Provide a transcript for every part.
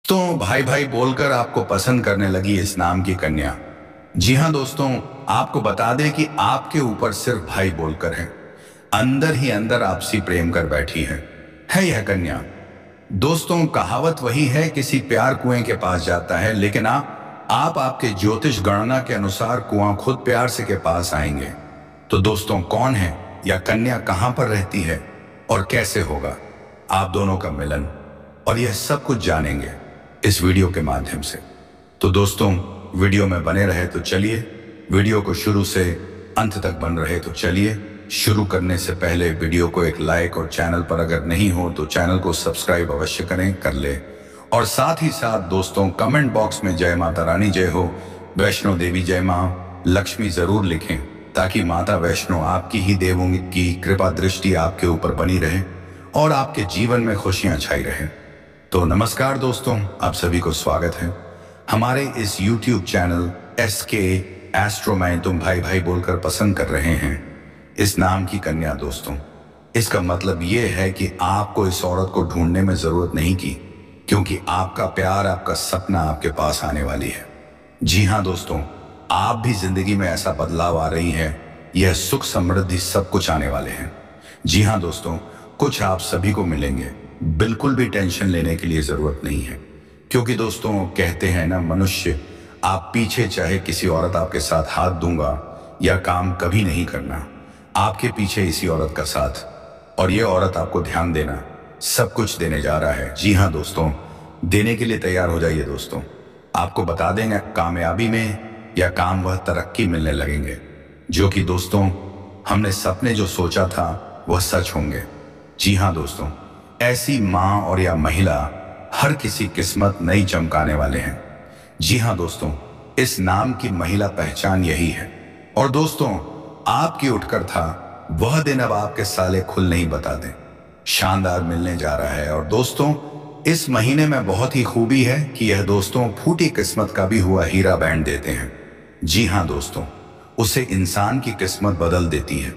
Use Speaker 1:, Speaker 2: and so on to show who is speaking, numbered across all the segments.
Speaker 1: तो भाई भाई बोलकर आपको पसंद करने लगी इस नाम की कन्या। जी हाँ दोस्तों, आपको बता दें कि आपके ऊपर सिर्फ भाई बोलकर है, अंदर ही अंदर आपसी प्रेम कर बैठी है यह कन्या। दोस्तों, कहावत वही है, किसी प्यार कुएं के पास जाता है, लेकिन आप आपके ज्योतिष गणना के अनुसार कुआं खुद प्यार से के पास आएंगे। तो दोस्तों, कौन है या कन्या, कहां पर रहती है और कैसे होगा आप दोनों का मिलन, और यह सब कुछ जानेंगे इस वीडियो के माध्यम से। तो दोस्तों, वीडियो में बने रहे तो चलिए, वीडियो को शुरू से अंत तक बन रहे तो चलिए। शुरू करने से पहले वीडियो को एक लाइक, और चैनल पर अगर नहीं हो तो चैनल को सब्सक्राइब अवश्य करें, कर ले। और साथ ही साथ दोस्तों, कमेंट बॉक्स में जय माता रानी जय हो, वैष्णो देवी जय माँ लक्ष्मी जरूर लिखें, ताकि माता वैष्णो आपकी ही देवों की कृपा दृष्टि आपके ऊपर बनी रहे और आपके जीवन में खुशियां छाई रहे। तो नमस्कार दोस्तों, आप सभी को स्वागत है हमारे इस YouTube चैनल SK एस्ट्रो में तुम भाई भाई बोलकर पसंद कर रहे हैं इस नाम की कन्या। दोस्तों, इसका मतलब ये है कि आपको इस औरत को ढूंढने में जरूरत नहीं की, क्योंकि आपका प्यार, आपका सपना आपके पास आने वाली है। जी हाँ दोस्तों, आप भी जिंदगी में ऐसा बदलाव आ रही है, यह सुख समृद्धि सब कुछ आने वाले हैं। जी हाँ दोस्तों, कुछ आप सभी को मिलेंगे, बिल्कुल भी टेंशन लेने के लिए जरूरत नहीं है, क्योंकि दोस्तों कहते हैं ना, मनुष्य आप पीछे चाहे किसी औरत आपके साथ हाथ दूंगा या काम कभी नहीं करना, आपके पीछे इसी औरत का साथ, और ये औरत आपको ध्यान देना सब कुछ देने जा रहा है। जी हाँ दोस्तों, देने के लिए तैयार हो जाइए दोस्तों। आपको बता देंगे कामयाबी में या काम वह तरक्की मिलने लगेंगे, जो कि दोस्तों हमने सपने जो सोचा था वह सच होंगे। जी हाँ दोस्तों, ऐसी माँ और या महिला हर किसी किस्मत नई चमकाने वाले हैं। जी हाँ दोस्तों, इस नाम की महिला पहचान यही है। और दोस्तों, आपकी उठकर था वह दिन अब आपके साले खुल नहीं बता दें, शानदार मिलने जा रहा है। और दोस्तों, इस महीने में बहुत ही खूबी है कि यह दोस्तों फूटी किस्मत का भी हुआ हीरा बैंड देते हैं। जी हाँ दोस्तों, उसे इंसान की किस्मत बदल देती है।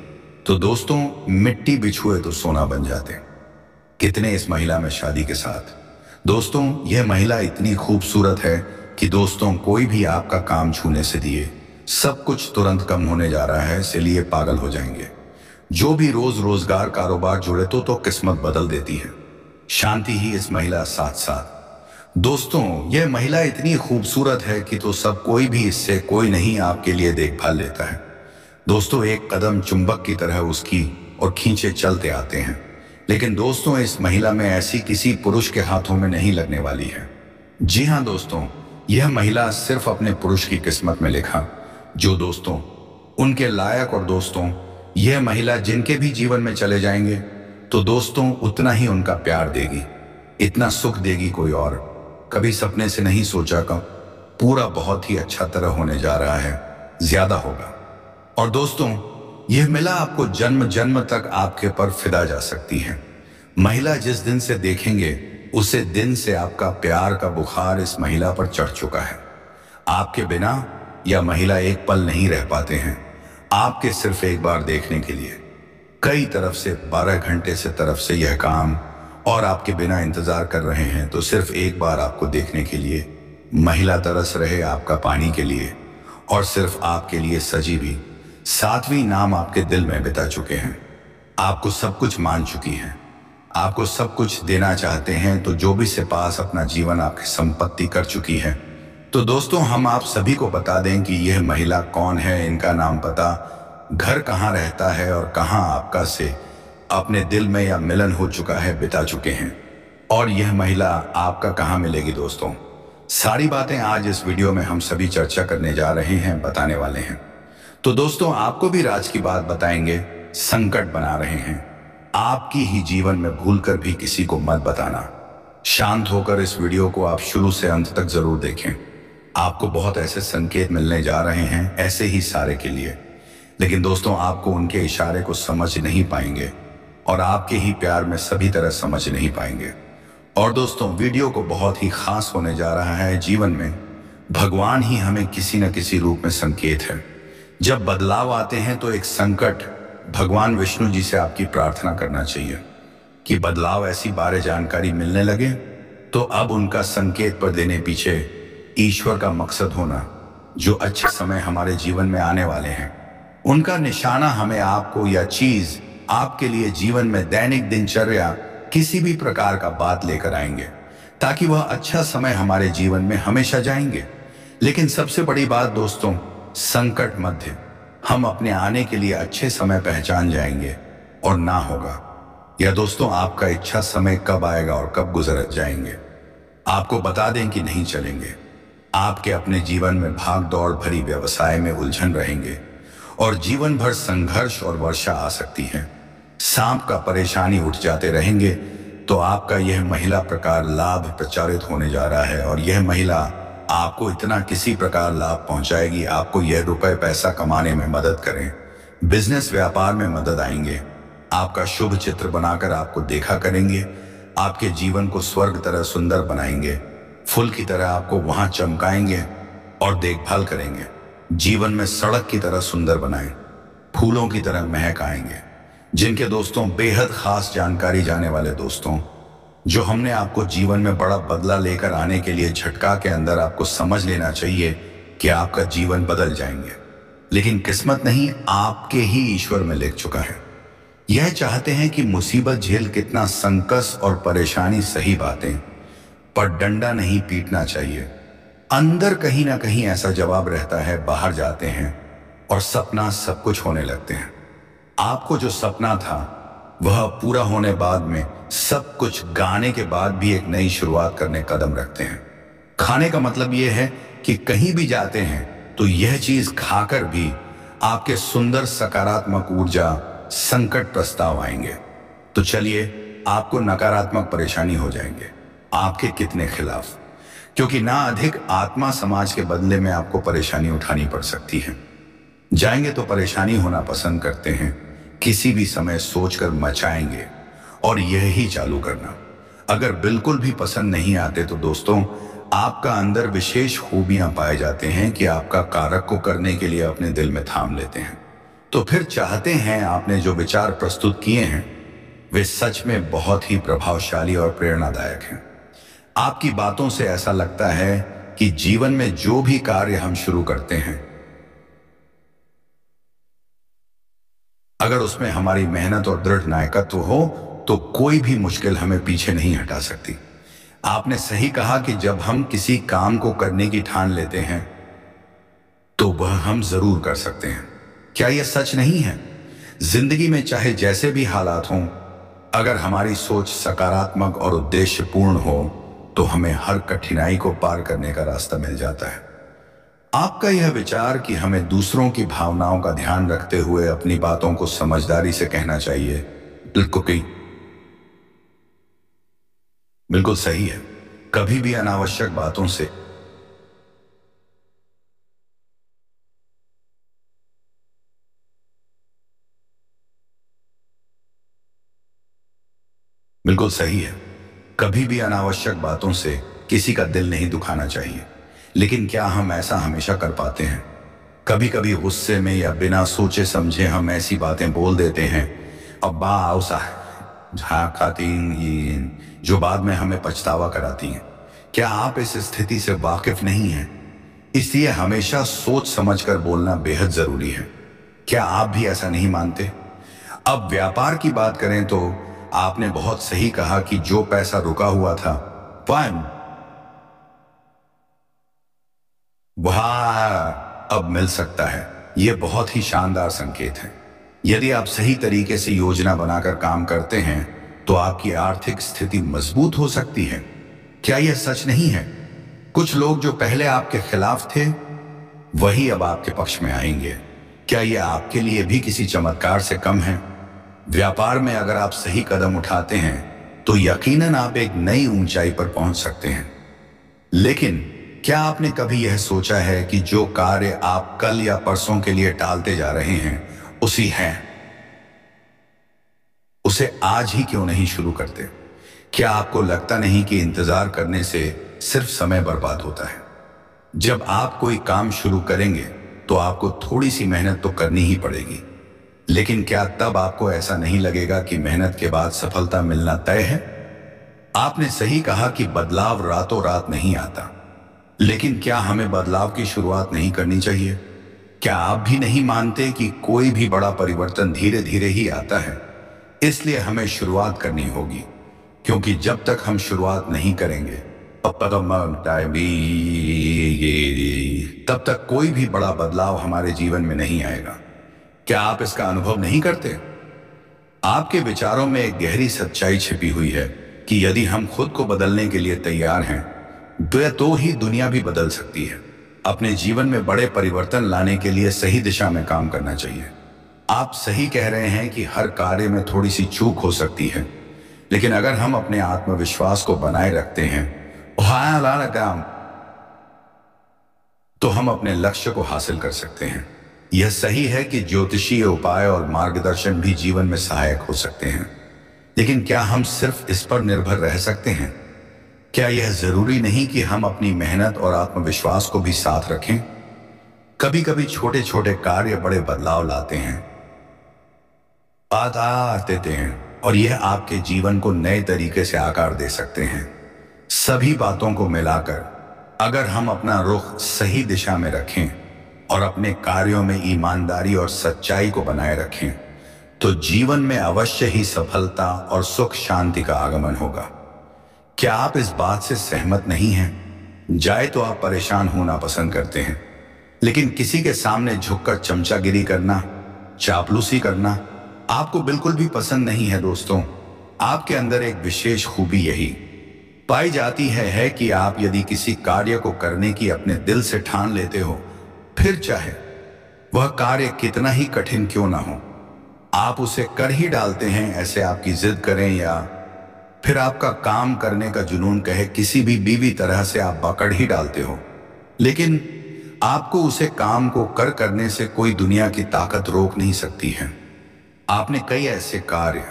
Speaker 1: तो दोस्तों, मिट्टी बिछुए तो सोना बन जाते हैं। कितने इस महिला में शादी के साथ। दोस्तों, यह महिला इतनी खूबसूरत है कि दोस्तों कोई भी आपका काम छूने से दिए सब कुछ तुरंत कम होने जा रहा है, इसलिए पागल हो जाएंगे। जो भी रोजगार कारोबार जुड़े तो किस्मत बदल देती है। शांति ही इस महिला साथ साथ। दोस्तों, यह महिला इतनी खूबसूरत है कि तो सब कोई भी इससे कोई नहीं आपके लिए देखभाल लेता है। दोस्तों, एक कदम चुंबक की तरह उसकी और खींचे चलते आते हैं। लेकिन दोस्तों, इस महिला में ऐसी किसी पुरुष के हाथों में नहीं लगने वाली है। जी हाँ दोस्तों, यह महिला सिर्फ अपने पुरुष की किस्मत में लिखा जो दोस्तों उनके लायक। और दोस्तों, यह महिला जिनके भी जीवन में चले जाएंगे तो दोस्तों उतना ही उनका प्यार देगी, इतना सुख देगी कोई और कभी सपने से नहीं सोचा का। पूरा बहुत ही अच्छा तरह होने जा रहा है, ज्यादा होगा। और दोस्तों, यह मिला आपको जन्म जन्म तक आपके पर फिदा जा सकती है। महिला जिस दिन से देखेंगे उसे दिन से आपका प्यार का बुखार इस महिला पर चढ़ चुका है। आपके बिना यह महिला एक पल नहीं रह पाते हैं। आपके सिर्फ एक बार देखने के लिए कई तरफ से 12 घंटे से तरफ से यह काम और आपके बिना इंतजार कर रहे हैं। तो सिर्फ एक बार आपको देखने के लिए महिला तरस रहे आपका पानी के लिए, और सिर्फ आपके लिए सजी भी 7वीं नाम आपके दिल में बिता चुके हैं। आपको सब कुछ मान चुकी हैं, आपको सब कुछ देना चाहते हैं। तो जो भी से पास अपना जीवन आपकी संपत्ति कर चुकी है। तो दोस्तों, हम आप सभी को बता दें कि यह महिला कौन है, इनका नाम, पता, घर कहाँ रहता है और कहाँ आपका से अपने दिल में या मिलन हो चुका है, बिता चुके हैं। और यह महिला आपका कहाँ मिलेगी दोस्तों, सारी बातें आज इस वीडियो में हम सभी चर्चा करने जा रहे हैं, बताने वाले हैं। तो दोस्तों, आपको भी राज की बात बताएंगे, संकट बना रहे हैं आपकी ही जीवन में, भूलकर भी किसी को मत बताना। शांत होकर इस वीडियो को आप शुरू से अंत तक जरूर देखें। आपको बहुत ऐसे संकेत मिलने जा रहे हैं, ऐसे ही सारे के लिए। लेकिन दोस्तों, आपको उनके इशारे को समझ नहीं पाएंगे और आपके ही प्यार में सभी तरह समझ नहीं पाएंगे। और दोस्तों, वीडियो को बहुत ही खास होने जा रहा है। जीवन में भगवान ही हमें किसी न किसी रूप में संकेत है। जब बदलाव आते हैं तो एक संकट, भगवान विष्णु जी से आपकी प्रार्थना करना चाहिए कि बदलाव ऐसी बारे जानकारी मिलने लगे तो अब उनका संकेत पर देने पीछे ईश्वर का मकसद होना, जो अच्छे समय हमारे जीवन में आने वाले हैं, उनका निशाना हमें आपको या चीज आपके लिए जीवन में दैनिक दिनचर्या किसी भी प्रकार का बात लेकर आएंगे, ताकि वह अच्छा समय हमारे जीवन में हमेशा जाएंगे। लेकिन सबसे बड़ी बात दोस्तों, संकट मध्य हम अपने आने के लिए अच्छे समय पहचान जाएंगे और ना होगा। या दोस्तों, आपका इच्छा समय कब आएगा और कब गुजर जाएंगे, आपको बता दें कि नहीं चलेंगे। आपके अपने जीवन में भाग दौड़ भरी व्यवसाय में उलझन रहेंगे और जीवन भर संघर्ष और वर्षा आ सकती है। सांप का परेशानी उठ जाते रहेंगे, तो आपका यह महिला प्रकार लाभ प्रचारित होने जा रहा है और यह महिला आपको इतना किसी प्रकार लाभ पहुंचाएगी, आपको यह रुपए पैसा कमाने में मदद करें, बिजनेस व्यापार में मदद आएंगे, आपका शुभ चित्र बनाकर आपको देखा करेंगे, आपके जीवन को स्वर्ग तरह सुंदर बनाएंगे, फूल की तरह आपको वहां चमकाएंगे और देखभाल करेंगे, जीवन में सड़क की तरह सुंदर बनाएं, फूलों की तरह महक आएंगे। जिनके दोस्तों बेहद खास जानकारी जाने वाले दोस्तों, जो हमने आपको जीवन में बड़ा बदला लेकर आने के लिए झटका के अंदर आपको समझ लेना चाहिए कि आपका जीवन बदल जाएंगे, लेकिन किस्मत नहीं, आपके ही ईश्वर में लिख चुका है। यह चाहते हैं कि मुसीबत झेल कितना संकट और परेशानी सही बातें, पर डंडा नहीं पीटना चाहिए। अंदर कहीं ना कहीं ऐसा जवाब रहता है, बाहर जाते हैं और सपना सब कुछ होने लगते हैं। आपको जो सपना था वह पूरा होने बाद में सब कुछ गाने के बाद भी एक नई शुरुआत करने कदम रखते हैं। खाने का मतलब यह है कि कहीं भी जाते हैं तो यह चीज खाकर भी आपके सुंदर सकारात्मक ऊर्जा संकट प्रस्ताव आएंगे। तो चलिए, आपको नकारात्मक परेशानी हो जाएंगे आपके कितने खिलाफ, क्योंकि ना अधिक आत्मा समाज के बदले में आपको परेशानी उठानी पड़ सकती है। जाएंगे तो परेशानी होना पसंद करते हैं, किसी भी समय सोचकर मचाएंगे और यही चालू करना। अगर बिल्कुल भी पसंद नहीं आते तो दोस्तों, आपका अंदर विशेष खूबियां पाए जाते हैं कि आपका कारक को करने के लिए अपने दिल में थाम लेते हैं। तो फिर चाहते हैं आपने जो विचार प्रस्तुत किए हैं वे सच में बहुत ही प्रभावशाली और प्रेरणादायक हैं। आपकी बातों से ऐसा लगता है कि जीवन में जो भी कार्य हम शुरू करते हैं, अगर उसमें हमारी मेहनत और दृढ़ नायकत्व हो तो कोई भी मुश्किल हमें पीछे नहीं हटा सकती। आपने सही कहा कि जब हम किसी काम को करने की ठान लेते हैं तो वह हम जरूर कर सकते हैं। क्या यह सच नहीं है? जिंदगी में चाहे जैसे भी हालात हों, अगर हमारी सोच सकारात्मक और उद्देश्यपूर्ण हो तो हमें हर कठिनाई को पार करने का रास्ता मिल जाता है। आपका यह विचार कि हमें दूसरों की भावनाओं का ध्यान रखते हुए अपनी बातों को समझदारी से कहना चाहिए, बिल्कुल सही है। कभी भी अनावश्यक बातों से बिल्कुल सही है। कभी भी अनावश्यक बातों से किसी का दिल नहीं दुखाना चाहिए, लेकिन क्या हम ऐसा हमेशा कर पाते हैं? कभी कभी गुस्से में या बिना सोचे समझे हम ऐसी बातें बोल देते हैं, अब्बा औसा झाकातीन, जो बाद में हमें पछतावा कराती हैं। क्या आप इस स्थिति से वाकिफ नहीं हैं? इसलिए हमेशा सोच समझकर बोलना बेहद जरूरी है। क्या आप भी ऐसा नहीं मानते? अब व्यापार की बात करें तो आपने बहुत सही कहा कि जो पैसा रुका हुआ था वह अब मिल सकता है। यह बहुत ही शानदार संकेत है। यदि आप सही तरीके से योजना बनाकर काम करते हैं तो आपकी आर्थिक स्थिति मजबूत हो सकती है। क्या यह सच नहीं है? कुछ लोग जो पहले आपके खिलाफ थे वही अब आपके पक्ष में आएंगे। क्या यह आपके लिए भी किसी चमत्कार से कम है? व्यापार में अगर आप सही कदम उठाते हैं तो यकीनन आप एक नई ऊंचाई पर पहुंच सकते हैं। लेकिन क्या आपने कभी यह सोचा है कि जो कार्य आप कल या परसों के लिए टालते जा रहे हैं उसे आज ही क्यों नहीं शुरू करते? क्या आपको लगता नहीं कि इंतजार करने से सिर्फ समय बर्बाद होता है? जब आप कोई काम शुरू करेंगे तो आपको थोड़ी सी मेहनत तो करनी ही पड़ेगी, लेकिन क्या तब आपको ऐसा नहीं लगेगा कि मेहनत के बाद सफलता मिलना तय है? आपने सही कहा कि बदलाव रातों रात नहीं आता, लेकिन क्या हमें बदलाव की शुरुआत नहीं करनी चाहिए? क्या आप भी नहीं मानते कि कोई भी बड़ा परिवर्तन धीरे धीरे ही आता है? इसलिए हमें शुरुआत करनी होगी, क्योंकि जब तक हम शुरुआत नहीं करेंगे तब तक कोई भी बड़ा बदलाव हमारे जीवन में नहीं आएगा। क्या आप इसका अनुभव नहीं करते? आपके विचारों में एक गहरी सच्चाई छिपी हुई है कि यदि हम खुद को बदलने के लिए तैयार हैं, तो ही दुनिया भी बदल सकती है। अपने जीवन में बड़े परिवर्तन लाने के लिए सही दिशा में काम करना चाहिए। आप सही कह रहे हैं कि हर कार्य में थोड़ी सी चूक हो सकती है, लेकिन अगर हम अपने आत्मविश्वास को बनाए रखते हैं तो हम अपने लक्ष्य को हासिल कर सकते हैं। यह सही है कि ज्योतिषीय उपाय और मार्गदर्शन भी जीवन में सहायक हो सकते हैं, लेकिन क्या हम सिर्फ इस पर निर्भर रह सकते हैं? क्या यह जरूरी नहीं कि हम अपनी मेहनत और आत्मविश्वास को भी साथ रखें? कभी कभी छोटे छोटे कार्य बड़े बदलाव लाते हैं, देते हैं, और यह आपके जीवन को नए तरीके से आकार दे सकते हैं। सभी बातों को मिलाकर अगर हम अपना रुख सही दिशा में रखें और अपने कार्यों में ईमानदारी और सच्चाई को बनाए रखें, तो जीवन में अवश्य ही सफलता और सुख शांति का आगमन होगा। क्या आप इस बात से सहमत नहीं हैं? जाए तो आप परेशान होना पसंद करते हैं, लेकिन किसी के सामने झुककर चमचागिरी करना, चापलूसी करना आपको बिल्कुल भी पसंद नहीं है। दोस्तों, आपके अंदर एक विशेष खूबी यही पाई जाती है कि आप यदि किसी कार्य को करने की अपने दिल से ठान लेते हो, फिर चाहे वह कार्य कितना ही कठिन क्यों ना हो, आप उसे कर ही डालते हैं। ऐसे आपकी जिद करें या फिर आपका काम करने का जुनून कहे, किसी भी बीवी तरह से आप पकड़ ही डालते हो, लेकिन आपको उसे काम को करने से कोई दुनिया की ताकत रोक नहीं सकती है। आपने कई ऐसे कार्य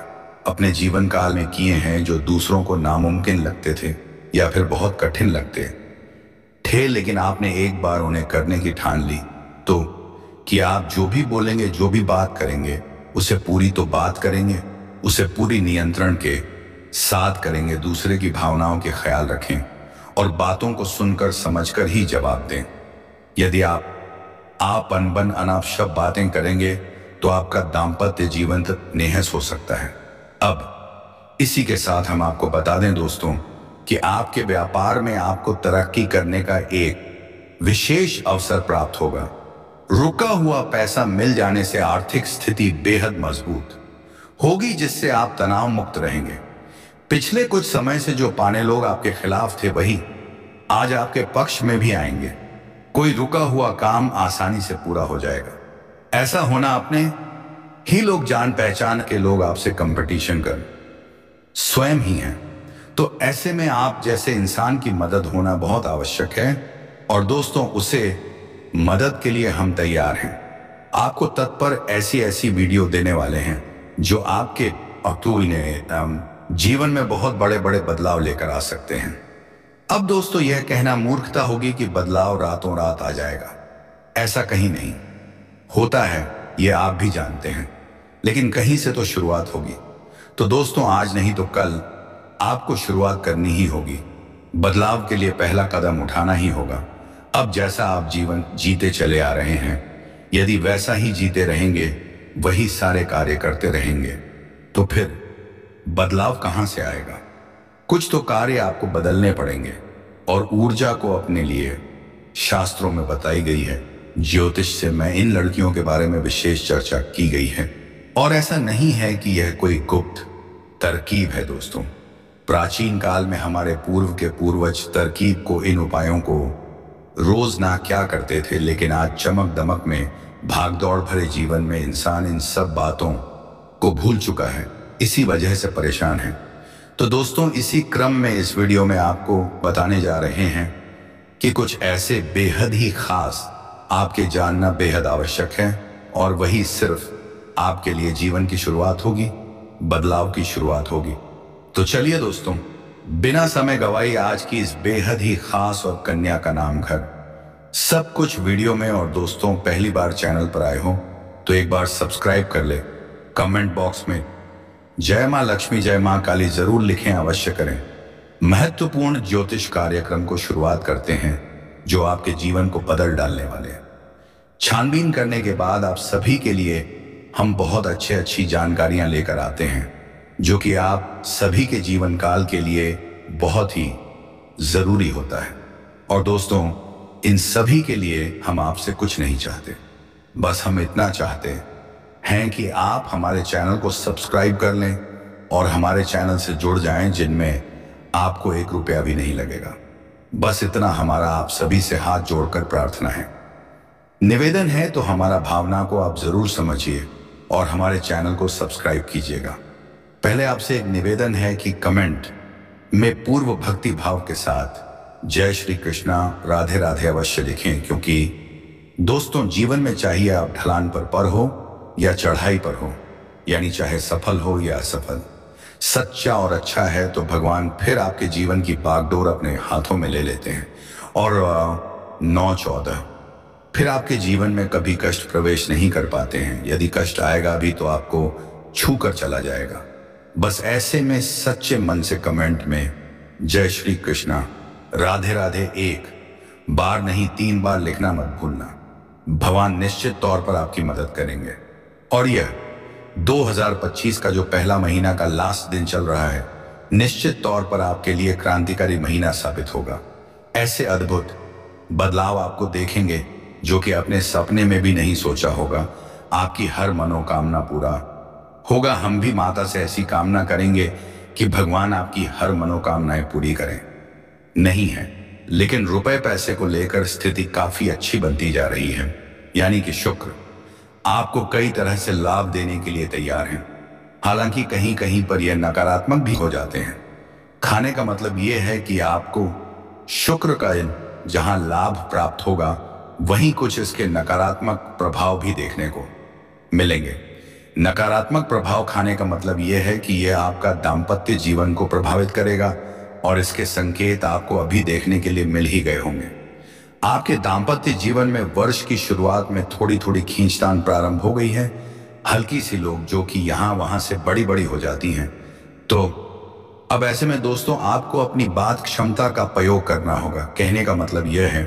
Speaker 1: अपने जीवन काल में किए हैं जो दूसरों को नामुमकिन लगते थे या फिर बहुत कठिन लगते थे, लेकिन आपने एक बार उन्हें करने की ठान ली तो कि आप जो भी बोलेंगे, जो भी बात करेंगे, उसे पूरी तो बात करेंगे, उसे पूरी नियंत्रण के साथ करेंगे, दूसरे की भावनाओं के ख्याल रखें और बातों को सुनकर समझकर ही जवाब दें। यदि आप अनबन अनावश्यक बातें करेंगे तो आपका दाम्पत्य जीवन नेहस हो सकता है। अब इसी के साथ हम आपको बता दें दोस्तों कि आपके व्यापार में आपको तरक्की करने का एक विशेष अवसर प्राप्त होगा। रुका हुआ पैसा मिल जाने से आर्थिक स्थिति बेहद मजबूत होगी, जिससे आप तनाव मुक्त रहेंगे। पिछले कुछ समय से जो पाने लोग आपके खिलाफ थे, वही आज आपके पक्ष में भी आएंगे। कोई रुका हुआ काम आसानी से पूरा हो जाएगा। ऐसा होना अपने ही लोग, जान पहचान के लोग आपसे कंपटीशन कर स्वयं ही हैं। तो ऐसे में आप जैसे इंसान की मदद होना बहुत आवश्यक है, और दोस्तों उसे मदद के लिए हम तैयार हैं। आपको तत्पर ऐसी ऐसी वीडियो देने वाले हैं जो आपके जीवन में बहुत बड़े बड़े बदलाव लेकर आ सकते हैं। अब दोस्तों, यह कहना मूर्खता होगी कि बदलाव रातों रात आ जाएगा। ऐसा कहीं नहीं होता है, यह आप भी जानते हैं, लेकिन कहीं से तो शुरुआत होगी। तो दोस्तों, आज नहीं तो कल आपको शुरुआत करनी ही होगी। बदलाव के लिए पहला कदम उठाना ही होगा। अब जैसा आप जीवन जीते चले आ रहे हैं, यदि वैसा ही जीते रहेंगे, वही सारे कार्य करते रहेंगे, तो फिर बदलाव कहां से आएगा? कुछ तो कार्य आपको बदलने पड़ेंगे, और ऊर्जा को अपने लिए शास्त्रों में बताई गई है। ज्योतिष से मैं इन लड़कियों के बारे में विशेष चर्चा की गई है, और ऐसा नहीं है कि यह कोई गुप्त तरकीब है। दोस्तों, प्राचीन काल में हमारे पूर्व के पूर्वज तरकीब को, इन उपायों को रोज ना क्या करते थे, लेकिन आज चमक दमक में, भागदौड़ भरे जीवन में इंसान इन सब बातों को भूल चुका है, इसी वजह से परेशान है। तो दोस्तों, इसी क्रम में इस वीडियो में आपको बताने जा रहे हैं कि कुछ ऐसे बेहद ही खास आपके जानना बेहद आवश्यक है, और वही सिर्फ आपके लिए जीवन की शुरुआत होगी, बदलाव की शुरुआत होगी। तो चलिए दोस्तों, बिना समय गवाई आज की इस बेहद ही खास और कन्या का नाम घर सब कुछ वीडियो में। और दोस्तों, पहली बार चैनल पर आए हो तो एक बार सब्सक्राइब कर ले। कमेंट बॉक्स में जय मां लक्ष्मी, जय मां काली जरूर लिखें, अवश्य करें। महत्वपूर्ण ज्योतिष कार्यक्रम को शुरुआत करते हैं जो आपके जीवन को बदल डालने वाले हैं। छानबीन करने के बाद आप सभी के लिए हम बहुत अच्छी जानकारियां लेकर आते हैं जो कि आप सभी के जीवन काल के लिए बहुत ही जरूरी होता है। और दोस्तों, इन सभी के लिए हम आपसे कुछ नहीं चाहते, बस हम इतना चाहते हैं कि आप हमारे चैनल को सब्सक्राइब कर लें और हमारे चैनल से जुड़ जाएं, जिनमें आपको 1 रुपया भी नहीं लगेगा। बस इतना हमारा आप सभी से हाथ जोड़कर प्रार्थना है, निवेदन है। तो हमारा भावना को आप जरूर समझिए और हमारे चैनल को सब्सक्राइब कीजिएगा। पहले आपसे एक निवेदन है कि कमेंट में पूर्व भक्ति भाव के साथ जय श्री कृष्णा, राधे राधे अवश्य लिखें, क्योंकि दोस्तों, जीवन में चाहिए आप ढलान पर हो या चढ़ाई पर हो, यानी चाहे सफल हो या असफल, सच्चा और अच्छा है तो भगवान फिर आपके जीवन की बागडोर अपने हाथों में ले लेते हैं और 9-14 फिर आपके जीवन में कभी कष्ट प्रवेश नहीं कर पाते हैं। यदि कष्ट आएगा भी तो आपको छू कर चला जाएगा। बस ऐसे में सच्चे मन से कमेंट में जय श्री कृष्णा, राधे राधे 1 बार नहीं 3 बार लिखना मत भूलना। भगवान निश्चित तौर पर आपकी मदद करेंगे। और यह 2025 का जो पहला महीना का लास्ट दिन चल रहा है, निश्चित तौर पर आपके लिए क्रांतिकारी महीना साबित होगा। ऐसे अद्भुत बदलाव आपको देखेंगे जो कि अपने सपने में भी नहीं सोचा होगा। आपकी हर मनोकामना पूरा होगा। हम भी माता से ऐसी कामना करेंगे कि भगवान आपकी हर मनोकामनाएं पूरी करें। नहीं है, लेकिन रुपए पैसे को लेकर स्थिति काफी अच्छी बनती जा रही है, यानी कि शुक्र आपको कई तरह से लाभ देने के लिए तैयार हैं। हालांकि कहीं कहीं पर यह नकारात्मक भी हो जाते हैं। खाने का मतलब यह है कि आपको शुक्र का जहां लाभ प्राप्त होगा, वहीं कुछ इसके नकारात्मक प्रभाव भी देखने को मिलेंगे। नकारात्मक प्रभाव खाने का मतलब यह है कि यह आपका दाम्पत्य जीवन को प्रभावित करेगा और इसके संकेत आपको अभी देखने के लिए मिल ही गए होंगे। आपके दाम्पत्य जीवन में वर्ष की शुरुआत में थोड़ी थोड़ी खींचतान प्रारंभ हो गई है। हल्की सी लोग जो कि यहां वहां से बड़ी बड़ी हो जाती हैं। तो अब ऐसे में दोस्तों, आपको अपनी बात क्षमता का प्रयोग करना होगा। कहने का मतलब यह है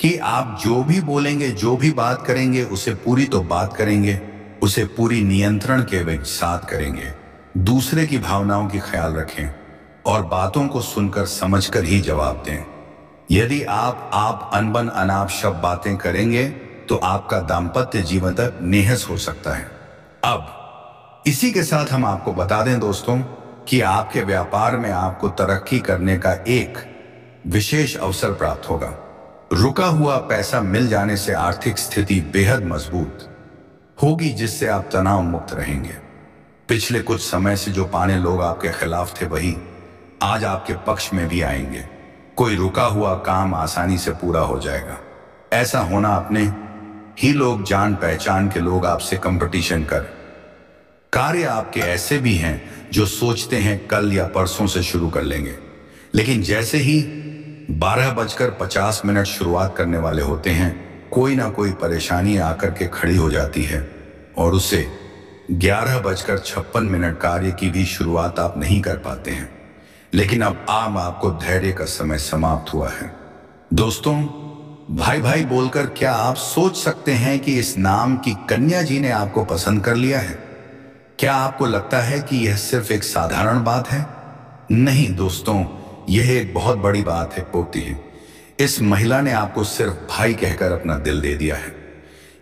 Speaker 1: कि आप जो भी बोलेंगे, जो भी बात करेंगे, उसे पूरी तो बात करेंगे, उसे पूरी नियंत्रण के साथ करेंगे। दूसरे की भावनाओं की ख्याल रखें और बातों को सुनकर समझकर ही जवाब दें। यदि आप अनबन अनाप शब्द बातें करेंगे तो आपका दाम्पत्य जीवन तक नेहस हो सकता है। अब इसी के साथ हम आपको बता दें दोस्तों कि आपके व्यापार में आपको तरक्की करने का एक विशेष अवसर प्राप्त होगा। रुका हुआ पैसा मिल जाने से आर्थिक स्थिति बेहद मजबूत होगी, जिससे आप तनाव मुक्त रहेंगे। पिछले कुछ समय से जो पाने लोग आपके खिलाफ थे, वही आज आपके पक्ष में भी आएंगे। कोई रुका हुआ काम आसानी से पूरा हो जाएगा। ऐसा होना अपने ही लोग, जान पहचान के लोग आपसे कंपटीशन कर। कार्य आपके ऐसे भी हैं जो सोचते हैं कल या परसों से शुरू कर लेंगे, लेकिन जैसे ही 12:50 शुरुआत करने वाले होते हैं, कोई ना कोई परेशानी आकर के खड़ी हो जाती है और उसे 11:56 कार्य की भी शुरुआत आप नहीं कर पाते हैं। लेकिन अब आपको धैर्य का समय समाप्त हुआ है। दोस्तों, भाई भाई बोलकर क्या आप सोच सकते हैं कि इस नाम की कन्या जी ने आपको पसंद कर लिया है? क्या आपको लगता है कि यह सिर्फ एक साधारण बात है? नहीं दोस्तों, यह एक बहुत बड़ी बात होती है। इस महिला ने आपको सिर्फ भाई कहकर अपना दिल दे दिया है।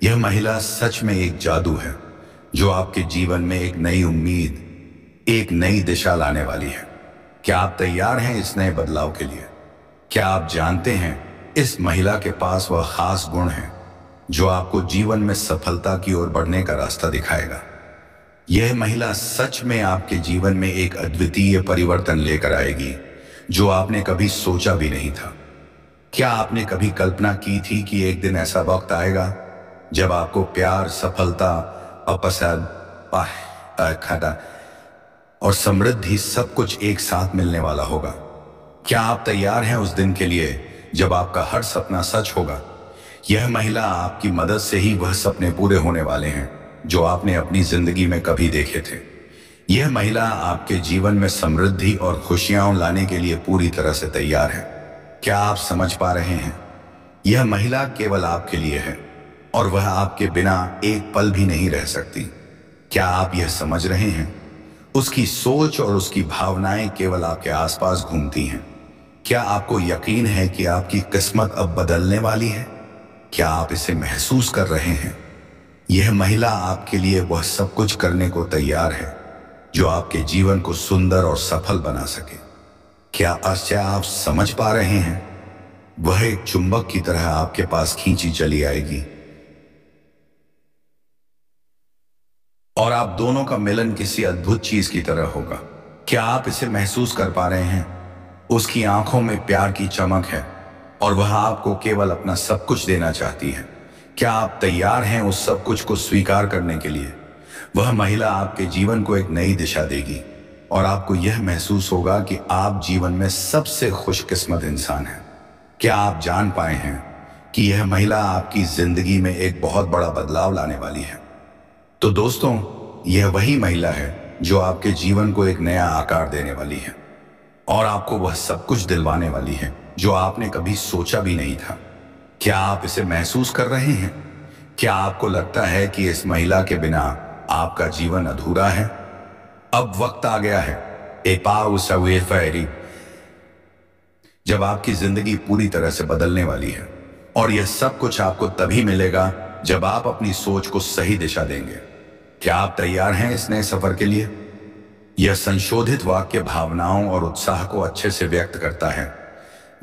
Speaker 1: यह महिला सच में एक जादू है जो आपके जीवन में एक नई उम्मीद, एक नई दिशा लाने वाली है। क्या आप तैयार हैं इस नए बदलाव के लिए? क्या आप जानते हैं इस महिला के पास वह खास गुण है जो आपको जीवन में सफलता की ओर बढ़ने का रास्ता दिखाएगा। यह महिला सच में आपके जीवन में एक अद्वितीय परिवर्तन लेकर आएगी जो आपने कभी सोचा भी नहीं था। क्या आपने कभी कल्पना की थी कि एक दिन ऐसा वक्त आएगा जब आपको प्यार, सफलता, खटा और समृद्धि सब कुछ एक साथ मिलने वाला होगा? क्या आप तैयार हैं उस दिन के लिए जब आपका हर सपना सच होगा? यह महिला आपकी मदद से ही वह सपने पूरे होने वाले हैं जो आपने अपनी जिंदगी में कभी देखे थे। यह महिला आपके जीवन में समृद्धि और खुशियां लाने के लिए पूरी तरह से तैयार है। क्या आप समझ पा रहे हैं? यह महिला केवल आपके लिए है और वह आपके बिना एक पल भी नहीं रह सकती। क्या आप यह समझ रहे हैं? उसकी सोच और उसकी भावनाएं केवल आपके आसपास घूमती हैं। क्या आपको यकीन है कि आपकी किस्मत अब बदलने वाली है? क्या आप इसे महसूस कर रहे हैं? यह महिला आपके लिए वह सब कुछ करने को तैयार है जो आपके जीवन को सुंदर और सफल बना सके। क्या आप समझ पा रहे हैं? वह एक चुंबक की तरह आपके पास खींची चली आएगी और आप दोनों का मिलन किसी अद्भुत चीज की तरह होगा। क्या आप इसे महसूस कर पा रहे हैं? उसकी आंखों में प्यार की चमक है और वह आपको केवल अपना सब कुछ देना चाहती है। क्या आप तैयार हैं उस सब कुछ को स्वीकार करने के लिए? वह महिला आपके जीवन को एक नई दिशा देगी और आपको यह महसूस होगा कि आप जीवन में सबसे खुशकिस्मत इंसान हैं। क्या आप जान पाए हैं कि यह महिला आपकी जिंदगी में एक बहुत बड़ा बदलाव लाने वाली है? तो दोस्तों, यह वही महिला है जो आपके जीवन को एक नया आकार देने वाली है और आपको वह सब कुछ दिलवाने वाली है जो आपने कभी सोचा भी नहीं था। क्या आप इसे महसूस कर रहे हैं? क्या आपको लगता है कि इस महिला के बिना आपका जीवन अधूरा है? अब वक्त आ गया है जब आपकी जिंदगी पूरी तरह से बदलने वाली है और यह सब कुछ आपको तभी मिलेगा जब आप अपनी सोच को सही दिशा देंगे। क्या आप तैयार हैं इस नए सफर के लिए? यह संशोधित वाक्य भावनाओं और उत्साह को अच्छे से व्यक्त करता है,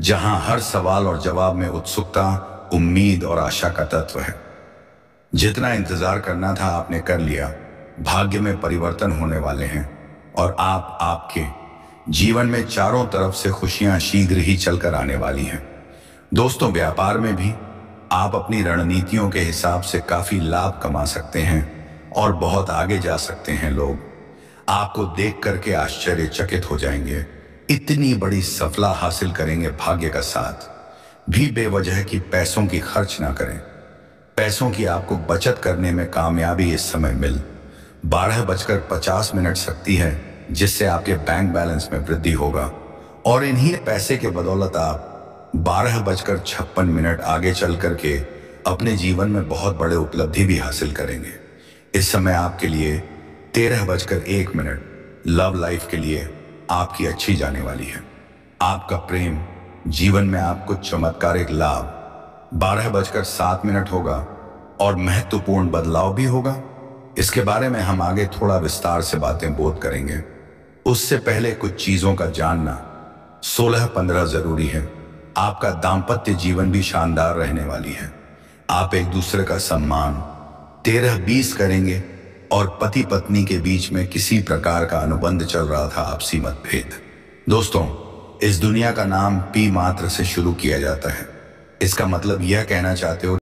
Speaker 1: जहां हर सवाल और जवाब में उत्सुकता, उम्मीद और आशा का तत्व है। जितना इंतजार करना था आपने कर लिया। भाग्य में परिवर्तन होने वाले हैं और आपके जीवन में चारों तरफ से खुशियां शीघ्र ही चलकर आने वाली हैं। दोस्तों, व्यापार में भी आप अपनी रणनीतियों के हिसाब से काफी लाभ कमा सकते हैं और बहुत आगे जा सकते हैं। लोग आपको देख करके आश्चर्यचकित हो जाएंगे। इतनी बड़ी सफलता हासिल करेंगे भाग्य का साथ भी बेवजह की पैसों की खर्च ना करें। पैसों की आपको बचत करने में कामयाबी इस समय मिल 12:50 सकती है, जिससे आपके बैंक बैलेंस में वृद्धि होगा और इन्हीं पैसे के बदौलत आप 12:56 आगे चल करके अपने जीवन में बहुत बड़े उपलब्धि भी हासिल करेंगे। इस समय आपके लिए 13:01 लव लाइफ के लिए आपकी अच्छी जाने वाली है। आपका प्रेम जीवन में आपको चमत्कारिक लाभ 12:07 होगा और महत्वपूर्ण बदलाव भी होगा। इसके बारे में हम आगे थोड़ा विस्तार से बातें बोध करेंगे। उससे पहले कुछ चीजों का जानना 16-15 जरूरी है। आपका दाम्पत्य जीवन भी शानदार रहने वाली है। आप एक दूसरे का सम्मान 13-20 करेंगे और पति पत्नी के बीच में किसी प्रकार का अनुबंध चल रहा था, आपसी मतभेद। दोस्तों, इस दुनिया का नाम पी मात्र से शुरू किया जाता है। इसका मतलब यह कहना चाहते हो